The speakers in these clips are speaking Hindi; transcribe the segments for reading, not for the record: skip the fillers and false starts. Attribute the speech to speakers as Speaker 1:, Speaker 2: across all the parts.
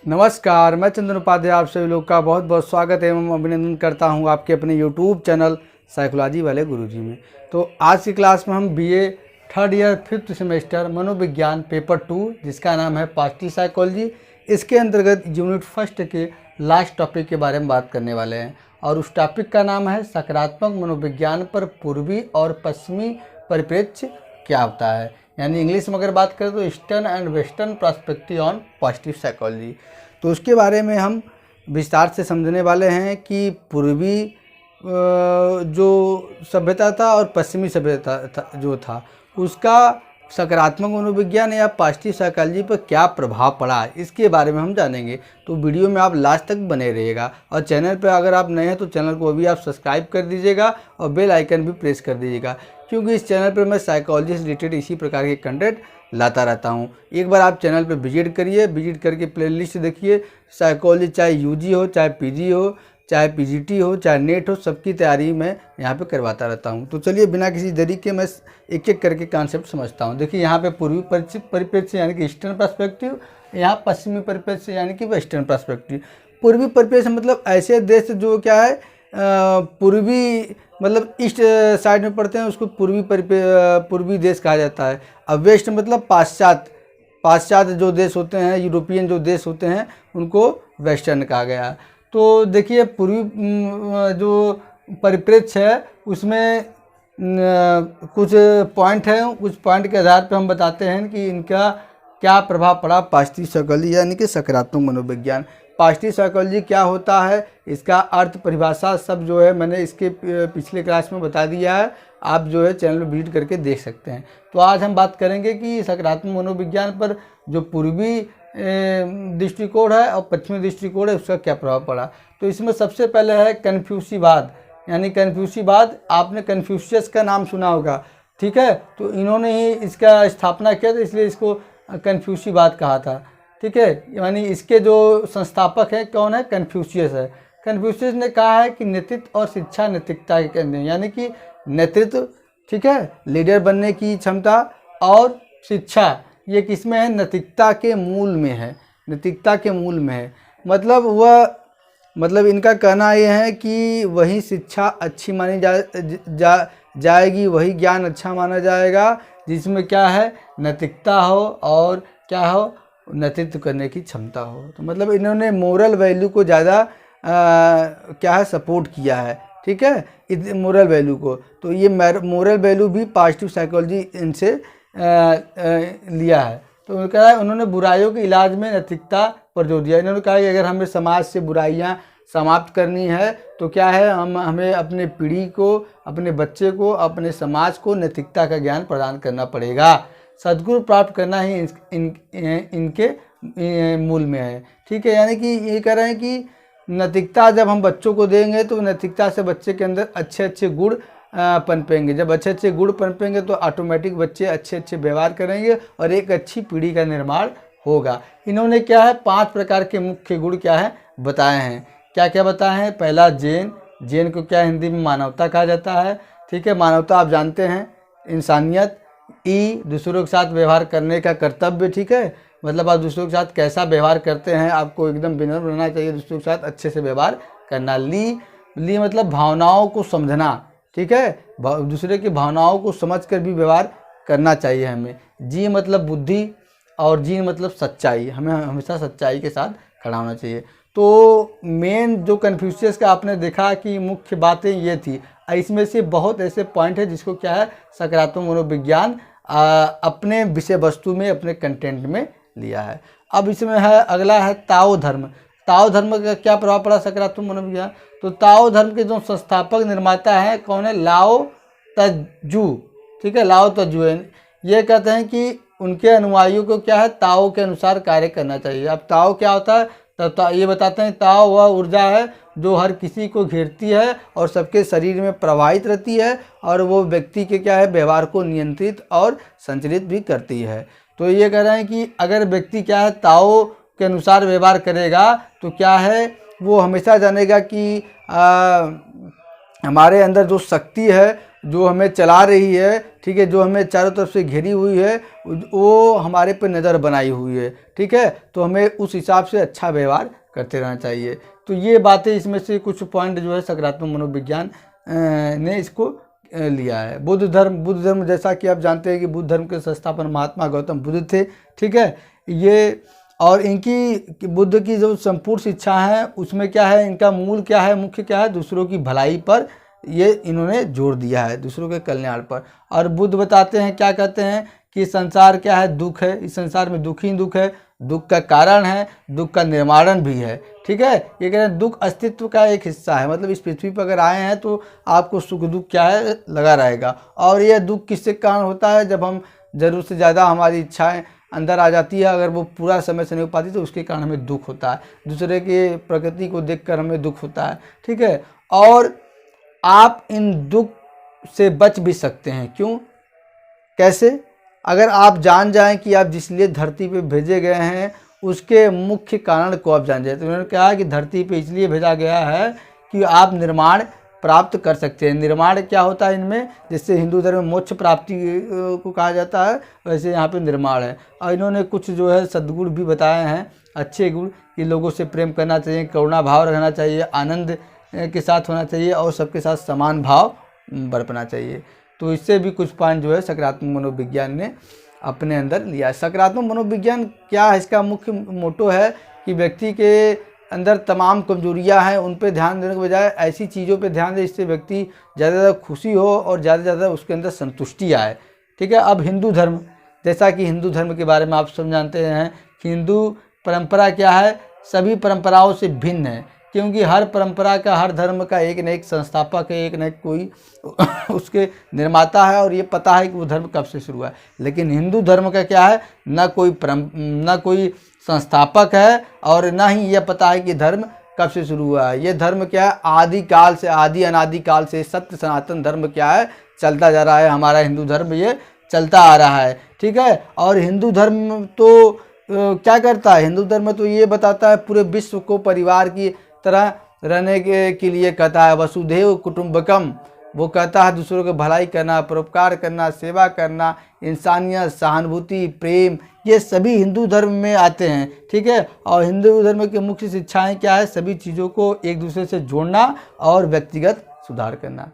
Speaker 1: नमस्कार, मैं चंदन उपाध्याय आप सभी लोग का बहुत बहुत स्वागत एवं अभिनंदन करता हूं आपके अपने यूट्यूब चैनल साइकोलॉजी वाले गुरुजी में। तो आज की क्लास में हम BA third year fifth semester मनोविज्ञान पेपर 2 जिसका नाम है पॉजिटिव साइकोलॉजी, इसके अंतर्गत यूनिट फर्स्ट के लास्ट टॉपिक के बारे में बात करने वाले हैं। और उस टॉपिक का नाम है सकारात्मक मनोविज्ञान पर पूर्वी और पश्चिमी परिप्रेक्ष्य क्या होता है, यानी इंग्लिश में अगर बात करें तो eastern and western perspective on positive psychology. तो उसके बारे में हम विस्तार से समझने वाले हैं कि पूर्वी जो सभ्यता था और पश्चिमी सभ्यता जो था उसका सकारात्मक मनोविज्ञान या पॉजिटिव साइकोलॉजी पर क्या प्रभाव पड़ा, इसके बारे में हम जानेंगे। तो वीडियो में आप लास्ट तक बने रहिएगा और चैनल पर अगर आप नए हैं तो चैनल को अभी आप सब्सक्राइब कर दीजिएगा और बेल आइकन भी प्रेस कर दीजिएगा, क्योंकि इस चैनल पर मैं साइकोलॉजी से रिलेटेड इसी प्रकार के कंटेंट लाता रहता हूँ। एक बार आप चैनल पर विजिट करिए, विजिट करके प्लेलिस्ट देखिए। साइकोलॉजी चाहे यूजी हो, चाहे पीजी हो, चाहे पीजीटी हो, चाहे नेट हो, सबकी तैयारी मैं यहाँ पे करवाता रहता हूँ। तो चलिए बिना किसी देरी के मैं एक एक करके कॉन्सेप्ट समझता हूँ। देखिए यहाँ पे पूर्वी परिप्रेक्ष्य यानी कि ईस्टर्न पर्सपेक्टिव, यहाँ पश्चिमी परिप्रेक्ष्य यानी कि वेस्टर्न पर्सपेक्टिव। पूर्वी परिप्रेक्ष्य मतलब ऐसे देश जो क्या है पूर्वी मतलब ईस्ट साइड में पड़ते हैं, उसको पूर्वी देश कहा जाता है। अब वेस्ट मतलब पाश्चात्य जो देश होते हैं, यूरोपियन जो देश होते हैं, उनको वेस्टर्न कहा गया। तो देखिए पूर्वी जो परिप्रेक्ष्य है उसमें कुछ पॉइंट हैं, कुछ पॉइंट के आधार पर हम बताते हैं कि इनका क्या प्रभाव पड़ा पॉजिटिव साइकोलॉजी यानी कि सकारात्मक मनोविज्ञान। पॉजिटिव साइकोलॉजी क्या होता है, इसका अर्थ परिभाषा सब जो है मैंने इसके पिछले क्लास में बता दिया है, आप जो है चैनल पर विजिट करके देख सकते हैं। तो आज हम बात करेंगे कि सकारात्मक मनोविज्ञान पर जो पूर्वी दृष्टिकोण है और पश्चिमी दृष्टिकोण है उसका क्या प्रभाव पड़ा। तो इसमें सबसे पहले है कन्फ्यूशियसवाद, यानी कन्फ्यूशियसवाद, आपने कन्फ्यूशियस का नाम सुना होगा, ठीक है। तो इन्होंने ही इसका स्थापना किया था, इसलिए इसको कन्फ्यूशियसवाद कहा था, ठीक है। यानी इसके जो संस्थापक हैं कौन है, कन्फ्यूशियस है। कन्फ्यूशियस ने कहा है कि नेतृत्व और शिक्षा नैतिकता के केंद्र, यानी कि नेतृत्व, ठीक है, लीडर बनने की क्षमता, और शिक्षा ये किसमें है, नैतिकता के मूल में है, नैतिकता के मूल में है। मतलब इनका कहना ये है कि वही शिक्षा अच्छी मानी जाएगी, वही ज्ञान अच्छा माना जाएगा जिसमें क्या है, नैतिकता हो और क्या हो, नेतृत्व करने की क्षमता हो। तो मतलब इन्होंने मोरल वैल्यू को ज़्यादा क्या है सपोर्ट किया है, ठीक है, मोरल वैल्यू को। तो ये मोरल वैल्यू भी पॉजिटिव साइकोलॉजी इनसे लिया है। तो कहा है उन्होंने बुराइयों के इलाज में नैतिकता पर जोर दिया। इन्होंने कहा कि अगर हमें समाज से बुराइयां समाप्त करनी है तो क्या है, हमें अपने पीढ़ी को, अपने बच्चे को, अपने समाज को नैतिकता का ज्ञान प्रदान करना पड़ेगा। सद्गुरु प्राप्त करना ही इनके मूल में है, ठीक है। यानी कि ये कह रहे हैं कि नैतिकता जब हम बच्चों को देंगे तो नैतिकता से बच्चे के अंदर अच्छे अच्छे गुण पनपेंगे। जब अच्छे अच्छे गुण पनपेंगे तो ऑटोमेटिक बच्चे अच्छे अच्छे व्यवहार करेंगे और एक अच्छी पीढ़ी का निर्माण होगा। इन्होंने क्या है 5 प्रकार के मुख्य गुण क्या है बताए हैं। क्या क्या बताए हैं, पहला जैन को क्या हिंदी में मानवता कहा जाता है, ठीक है। मानवता आप जानते हैं, इंसानियत। दूसरों के साथ व्यवहार करने का कर्तव्य, ठीक है, मतलब आप दूसरों के साथ कैसा व्यवहार करते हैं, आपको एकदम विनम्र रहना चाहिए, दूसरों के साथ अच्छे से व्यवहार करना। ली मतलब भावनाओं को समझना, ठीक है, दूसरे की भावनाओं को समझकर भी व्यवहार करना चाहिए हमें। जी मतलब बुद्धि, और जी मतलब सच्चाई, हमें हमेशा सच्चाई के साथ खड़ा होना चाहिए। तो मेन जो कन्फ्यूशियस का आपने देखा कि मुख्य बातें ये थी, इसमें से बहुत ऐसे पॉइंट है जिसको क्या है सकारात्मक मनोविज्ञान अपने विषय वस्तु में, अपने कंटेंट में लिया है। अब इसमें है अगला है ताओ धर्म। ताओ धर्म का क्या प्रभाव पड़ा सकारात्मक मनोविज्ञान। तो ताओ धर्म के जो संस्थापक निर्माता हैं कौन है, लाओ त्जू, ठीक है, लाओ त्जू है। ये कहते हैं कि उनके अनुयायियों को क्या है ताओ के अनुसार कार्य करना चाहिए। अब ताओ क्या होता है, तब ये बताते हैं ताओ वह ऊर्जा है जो हर किसी को घेरती है और सबके शरीर में प्रवाहित रहती है, और वो व्यक्ति के क्या है व्यवहार को नियंत्रित और संचालित भी करती है। तो ये कह रहे हैं कि अगर व्यक्ति क्या है ताओ के अनुसार व्यवहार करेगा तो क्या है वो हमेशा जानेगा कि हमारे अंदर जो शक्ति है, जो हमें चला रही है, ठीक है, जो हमें चारों तरफ से घिरी हुई है, वो हमारे पे नज़र बनाई हुई है, ठीक है। तो हमें उस हिसाब से अच्छा व्यवहार करते रहना चाहिए। तो ये बातें, इसमें से कुछ पॉइंट जो है सकारात्मक मनोविज्ञान ने इसको लिया है। बुद्ध धर्म जैसा कि आप जानते हैं कि बुद्ध धर्म के संस्थापन महात्मा गौतम बुद्ध थे, ठीक है। ये और इनकी बुद्ध की जो संपूर्ण शिक्षा है उसमें क्या है, इनका मूल क्या है, मुख्य क्या है, दूसरों की भलाई पर ये इन्होंने जोर दिया है, दूसरों के कल्याण पर। और बुद्ध बताते हैं, क्या कहते हैं कि संसार क्या है, दुख है, इस संसार में दुख ही दुख है, दुख का कारण है, दुख का निर्माण भी है, ठीक है। ये कह रहे हैं दुख अस्तित्व का एक हिस्सा है, मतलब इस पृथ्वी पर अगर आए हैं तो आपको सुख दुख क्या है लगा रहेगा। और यह दुख किसके कारण होता है, जब हम ज़रूरत से ज़्यादा हमारी इच्छाएं अंदर आ जाती है, अगर वो पूरा समय से नहीं हो पाती तो उसके कारण हमें दुख होता है, दूसरे के प्रकृति को देखकर हमें दुख होता है, ठीक है। और आप इन दुख से बच भी सकते हैं, क्यों, कैसे, अगर आप जान जाएं कि आप जिस लिए धरती पे भेजे गए हैं उसके मुख्य कारण को आप जान जाए। तो उन्होंने कहा कि धरती पे इसलिए भेजा गया है कि आप निर्माण प्राप्त कर सकते हैं। निर्माण क्या होता है इनमें, जैसे हिंदू धर्म में मोक्ष प्राप्ति को कहा जाता है, वैसे यहाँ पे निर्माण है। और इन्होंने कुछ जो है सद्गुण भी बताए हैं, अच्छे गुण, कि लोगों से प्रेम करना चाहिए, करुणा भाव रखना चाहिए, आनंद के साथ होना चाहिए और सबके साथ समान भाव बरतना चाहिए। तो इससे भी कुछ पॉइंट जो है सकारात्मक मनोविज्ञान ने अपने अंदर लिया है। सकारात्मक मनोविज्ञान क्या है, इसका मुख्य मोटो है कि व्यक्ति के अंदर तमाम कमजोरियां हैं उन पे ध्यान देने के बजाय ऐसी चीज़ों पे ध्यान दे जिससे व्यक्ति ज़्यादा से ज़्यादा खुशी हो और ज़्यादा से ज़्यादा उसके अंदर संतुष्टि आए, ठीक है। अब हिंदू धर्म, जैसा कि हिंदू धर्म के बारे में आप सब जानते हैं कि हिंदू परंपरा क्या है, सभी परंपराओं से भिन्न है, क्योंकि हर परंपरा का, हर धर्म का एक न एक संस्थापक है, एक न एक कोई उसके निर्माता है और ये पता है कि वो धर्म कब से शुरू हुआ है। लेकिन हिंदू धर्म का क्या है, न कोई संस्थापक है और न ही ये पता है कि धर्म कब से शुरू हुआ है। ये धर्म क्या है, आदिकाल से, आदि अनादि काल से सत्य सनातन धर्म क्या है, चलता जा रहा है। हमारा हिंदू धर्म ये चलता आ रहा है, ठीक है। और हिंदू धर्म तो क्या करता है, हिंदू धर्म तो ये बताता है पूरे विश्व को परिवार की तरह रहने के लिए कहता है, वसुधैव कुटुंबकम, वो कहता है दूसरों की भलाई करना, परोपकार करना, सेवा करना, इंसानियत, सहानुभूति, प्रेम, ये सभी हिंदू धर्म में आते हैं, ठीक है। और हिंदू धर्म की मुख्य शिक्षाएं क्या है, सभी चीज़ों को एक दूसरे से जोड़ना और व्यक्तिगत सुधार करना,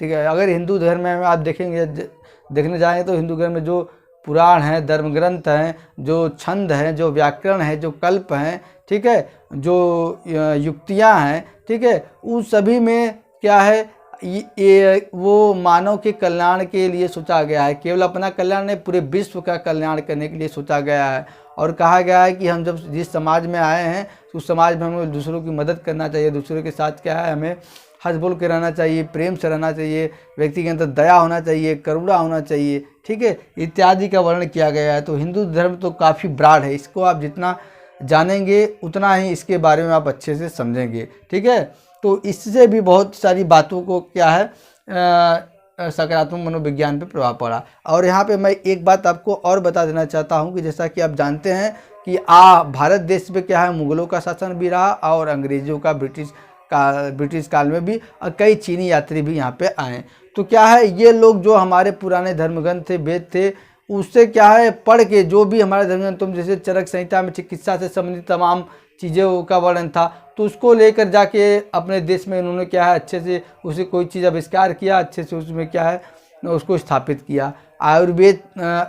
Speaker 1: ठीक है। अगर हिंदू धर्म में आप देखने जाएँ तो हिंदू धर्म में जो पुराण हैं, धर्म ग्रंथ हैं, जो छंद हैं, जो व्याकरण है, जो कल्प हैं, ठीक है, जो युक्तियां हैं, ठीक है, उन सभी में क्या है, ये वो मानव के कल्याण के लिए सोचा गया है, केवल अपना कल्याण नहीं, पूरे विश्व का कल्याण करने के लिए सोचा गया है। और कहा गया है कि हम जब जिस समाज में आए हैं उस समाज में हमें दूसरों की मदद करना चाहिए, दूसरों के साथ क्या है, हमें हंस बोल के रहना चाहिए, प्रेम से रहना चाहिए, व्यक्ति के अंदर दया होना चाहिए, करुणा होना चाहिए, ठीक है, इत्यादि का वर्णन किया गया है। तो हिंदू धर्म तो काफ़ी ब्रॉड है, इसको आप जितना जानेंगे उतना ही इसके बारे में आप अच्छे से समझेंगे, ठीक है। तो इससे भी बहुत सारी बातों को क्या है सकारात्मक मनोविज्ञान पे प्रभाव पड़ा। और यहाँ पे मैं एक बात आपको और बता देना चाहता हूँ कि जैसा कि आप जानते हैं कि भारत देश में क्या है, मुगलों का शासन भी रहा और अंग्रेज़ों का, ब्रिटिश काल में भी, और कई चीनी यात्री भी यहाँ पे आए। तो क्या है, ये लोग जो हमारे पुराने धर्मग्रंथ थे, वेद थे, उससे क्या है पढ़ के जो भी हमारे धर्मग्रंथ, तुम जैसे चरक संहिता में चिकित्सा से संबंधित तमाम चीज़ों का वर्णन था, तो उसको लेकर जाके अपने देश में इन्होंने क्या है अच्छे से उसे कोई चीज़ आविष्कार किया, अच्छे से उसमें क्या है उसको स्थापित किया। आयुर्वेद,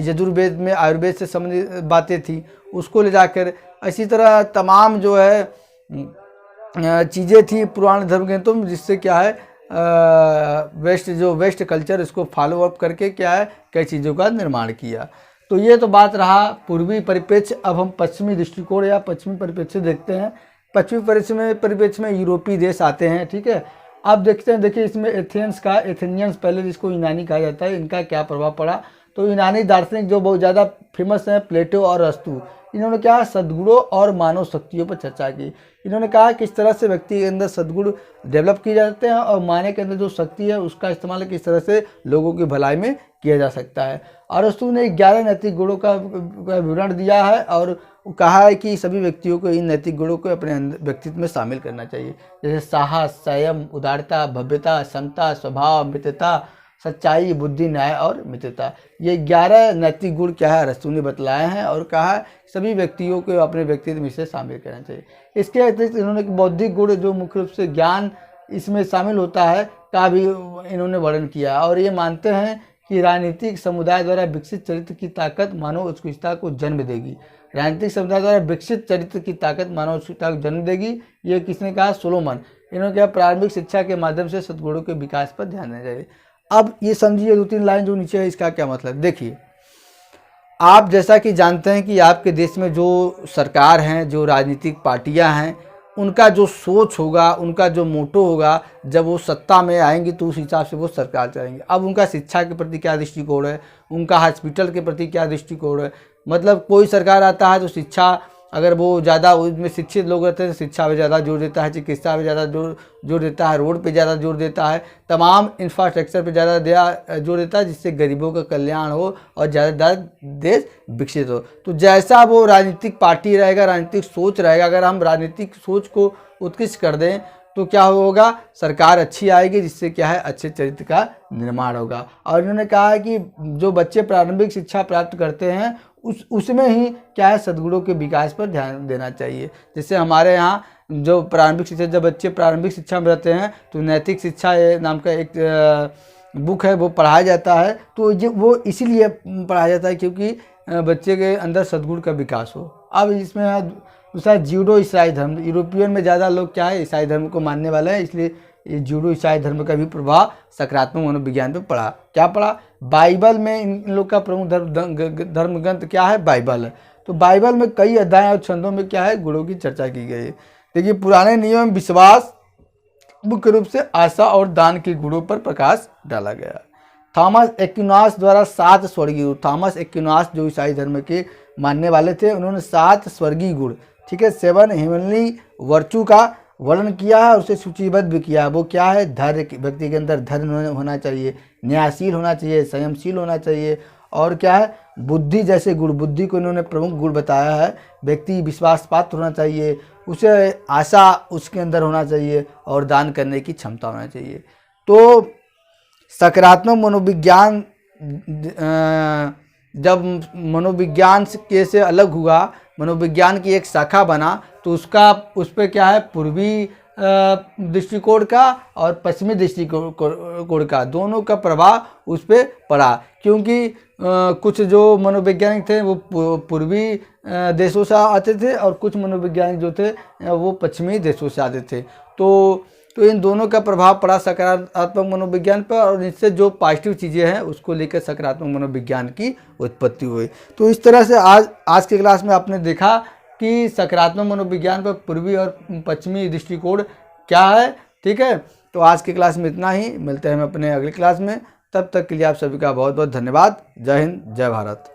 Speaker 1: यजुर्वेद में आयुर्वेद से संबंधित बातें थी, उसको ले जाकर इसी तरह तमाम जो है चीज़ें थी पुराने धर्मग्रंथों में, जिससे क्या है वेस्ट कल्चर इसको फॉलो अप करके क्या है कई चीज़ों का निर्माण किया। तो ये तो बात रहा पूर्वी परिप्रेक्ष्य। अब हम पश्चिमी दृष्टिकोण या पश्चिमी परिप्रेक्ष्य देखते हैं। पश्चिमी परिप्रेक्ष्य में यूरोपीय देश आते हैं, ठीक है। आप देखते हैं, देखिए इसमें एथेनियंस पहले जिसको यूनानी कहा जाता है, इनका क्या प्रभाव पड़ा। तो यूनानी दार्शनिक जो बहुत ज़्यादा फेमस हैं, प्लेटो और अरस्तु, इन्होंने क्या सद्गुणों और मानव शक्तियों पर चर्चा की। इन्होंने कहा किस तरह से व्यक्ति के अंदर सद्गुण डेवलप किए जाते हैं और मानव के अंदर जो शक्ति है उसका इस्तेमाल किस तरह से लोगों की भलाई में किया जा सकता है। अरस्तु ने 11 नैतिक गुणों का विवरण दिया है और कहा है कि सभी व्यक्तियों को इन नैतिक गुणों को अपने व्यक्तित्व में शामिल करना चाहिए, जैसे साहस, संयम, उदारता, भव्यता, समता, स्वभाव, मित्रता, सच्चाई, बुद्धि, न्याय और मित्रता। ये 11 नैतिक गुण क्या है अरस्तू ने बतलाए हैं और कहा सभी व्यक्तियों को अपने व्यक्तित्व में इसे शामिल करना चाहिए। इसके अतिरिक्त इन्होंने बौद्धिक गुण जो मुख्य रूप से ज्ञान इसमें शामिल होता है का भी इन्होंने वर्णन किया और ये मानते हैं कि राजनीतिक समुदाय द्वारा विकसित चरित्र की ताकत मानव उत्कृष्टता को जन्म देगी। राजनीतिक समुदाय द्वारा विकसित चरित्र की ताकत मानव उत्कृष्टता को जन्म देगी। ये किसने कहा? सोलोमन। इन्होंने कहा प्रारंभिक शिक्षा के माध्यम से सद्गुणों के विकास पर ध्यान देना चाहिए। अब ये समझिए 2-3 लाइन जो नीचे है इसका क्या मतलब। देखिए, आप जैसा कि जानते हैं कि आपके देश में जो सरकार हैं, जो राजनीतिक पार्टियां हैं, उनका जो सोच होगा, उनका जो मोटो होगा, जब वो सत्ता में आएंगे तो उस हिसाब से वो सरकार चलाएंगे। अब उनका शिक्षा के प्रति क्या दृष्टिकोण है, उनका हॉस्पिटल के प्रति क्या दृष्टिकोण है। मतलब कोई सरकार आता है तो शिक्षा, अगर वो ज़्यादा उसमें शिक्षित लोग रहते हैं तो शिक्षा पे ज़्यादा जोर देता है, चिकित्सा पे ज़्यादा जोर देता है, रोड पे ज़्यादा जोर देता है, तमाम इंफ्रास्ट्रक्चर पे ज़्यादा जोर देता है, जिससे गरीबों का कल्याण हो और ज़्यादा देश विकसित हो। तो जैसा वो राजनीतिक पार्टी रहेगा, राजनीतिक सोच रहेगा, अगर हम राजनीतिक सोच को उत्कृष्ट कर दें तो क्या होगा? सरकार अच्छी आएगी, जिससे क्या है अच्छे चरित्र का निर्माण होगा। और इन्होंने कहा है कि जो बच्चे प्रारंभिक शिक्षा प्राप्त करते हैं उसमें ही क्या है सद्गुणों के विकास पर ध्यान देना चाहिए। जैसे हमारे यहाँ जो प्रारंभिक शिक्षा, जब बच्चे प्रारंभिक शिक्षा में रहते हैं तो नैतिक शिक्षा नाम का एक बुक है वो पढ़ाया जाता है। तो वो इसीलिए पढ़ाया जाता है क्योंकि बच्चे के अंदर सद्गुण का विकास हो। अब इसमें दूसरा जूडो ईसाई धर्म, यूरोपियन में ज़्यादा लोग क्या है ईसाई धर्म को मानने वाले हैं, इसलिए ये जूडो ईसाई धर्म का भी प्रभाव सकारात्मक मनोविज्ञान पे पड़ा। क्या पड़ा? बाइबल में इन लोग का प्रमुख धर्म ग्रंथ क्या है? बाइबल है। तो बाइबल में कई अध्याय और छंदों में क्या है गुणों की चर्चा की गई है। देखिए, पुराने नियम में विश्वास मुख्य रूप से आशा और दान के गुणों पर प्रकाश डाला गया। थॉमस एक्विनास द्वारा 7 स्वर्गीय गुण, थॉमस एक्विनास जो ईसाई धर्म के मानने वाले थे, उन्होंने 7 स्वर्गीय गुण, ठीक है, 7 हेवनली वर्चू का वर्णन किया है और उसे सूचीबद्ध भी किया है। वो क्या है? धैर्य, व्यक्ति के अंदर धैर्य होना चाहिए, न्यायशील होना चाहिए, संयमशील होना चाहिए, और क्या है बुद्धि जैसे गुण, बुद्धि को इन्होंने प्रमुख गुण बताया है। व्यक्ति विश्वास पात्र होना चाहिए, उसे आशा उसके अंदर होना चाहिए और दान करने की क्षमता होना चाहिए। तो सकारात्मक मनोविज्ञान जब मनोविज्ञान के से अलग हुआ, मनोविज्ञान की एक शाखा बना, तो उस पर क्या है पूर्वी दृष्टिकोण का और पश्चिमी दृष्टिकोण का दोनों का प्रभाव उस पर पड़ा। क्योंकि कुछ जो मनोवैज्ञानिक थे वो पूर्वी देशों से आते थे और कुछ मनोवैज्ञानिक जो थे वो पश्चिमी देशों से आते थे। तो इन दोनों का प्रभाव पड़ा सकारात्मक मनोविज्ञान पर, और इससे जो पॉजिटिव चीज़ें हैं उसको लेकर सकारात्मक मनोविज्ञान की उत्पत्ति हुई। तो इस तरह से आज के क्लास में आपने देखा कि सकारात्मक मनोविज्ञान पर पूर्वी और पश्चिमी दृष्टिकोण क्या है। ठीक है, तो आज के क्लास में इतना ही, मिलते हैं हम अपने अगली क्लास में। तब तक के लिए आप सभी का बहुत बहुत धन्यवाद। जय हिंद, जय भारत।